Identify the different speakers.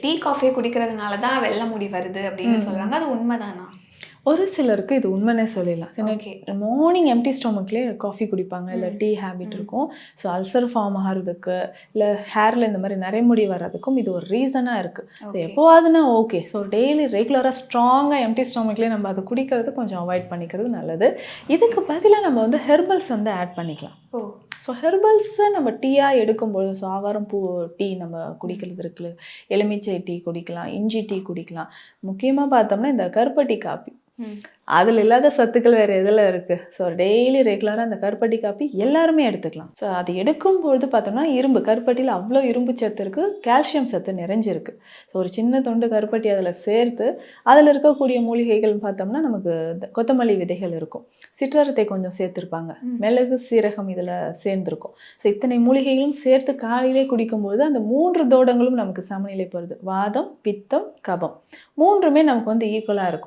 Speaker 1: Tea, coffee குடிக்கிறதுனால தான் வெள்ள முடி வருது அப்படின்னு சொல்றாங்க. அது உண்மைதானா?
Speaker 2: ஒரு சிலருக்கு இது உண்மைனே சொல்லிடலாம்.
Speaker 1: ஓகே.
Speaker 2: மார்னிங் எம்ப்டி ஸ்டொமக்லேயே காஃபி குடிப்பாங்க, இல்லை டீ ஹேபிட் இருக்கும். ஸோ அல்சர் ஃபார்ம் ஆகிறதுக்கு, இல்லை ஹேரில் இந்த மாதிரி நரைமுடி வர்றதுக்கும் இது ஒரு ரீசனாக இருக்குது. ஸோ எப்போவாதுன்னா ஓகே. ஸோ டெய்லி ரெகுலராக ஸ்ட்ராங்காக எம்ப்டி ஸ்டொமக்லேயே நம்ம அதை குடிக்கிறது கொஞ்சம் அவாய்ட் பண்ணிக்கிறது நல்லது. இதுக்கு பதிலாக நம்ம வந்து ஹெர்பல்ஸ் வந்து ஆட் பண்ணிக்கலாம். ஸோ ஹெர்பல்ஸை நம்ம டீயாக எடுக்கும்போது, ஸோ ஆவாரம் பூ டீ நம்ம குடிக்கிறது இருக்குல்ல, எலுமிச்சை டீ குடிக்கலாம், இஞ்சி டீ குடிக்கலாம். முக்கியமாக பார்த்தோம்னா இந்த கருப்பட்டி காப்பி, அதில் இல்லாத சத்துக்கள் வேறு எதில் இருக்குது? ஸோ டெய்லி ரெகுலராக அந்த கருப்பட்டி காப்பி எல்லாருமே எடுத்துக்கலாம். ஸோ அது எடுக்கும்பொழுது பார்த்தோம்னா கருப்பட்டியில் அவ்வளோ இரும்பு சத்து இருக்குது, கால்சியம் சத்து நிறைஞ்சிருக்கு. ஸோ ஒரு சின்ன தொண்டு கருப்பட்டி அதில் சேர்த்து அதில் இருக்கக்கூடிய மூலிகைகள் பார்த்தோம்னா நமக்கு கொத்தமல்லி விதைகள் இருக்கும், சிற்றரத்தை கொஞ்சம் சேர்த்துருப்பாங்க, மிளகு சீரகம் இதில் சேர்ந்துருக்கும். ஸோ இத்தனை மூலிகைகளும் சேர்த்து காலையிலே குடிக்கும்போது அந்த 3 தோடங்களும் நமக்கு சமநிலை பெறுது. வாதம், பித்தம், கபம் 3மே நமக்கு வந்து ஈக்குவலாக இருக்கும்.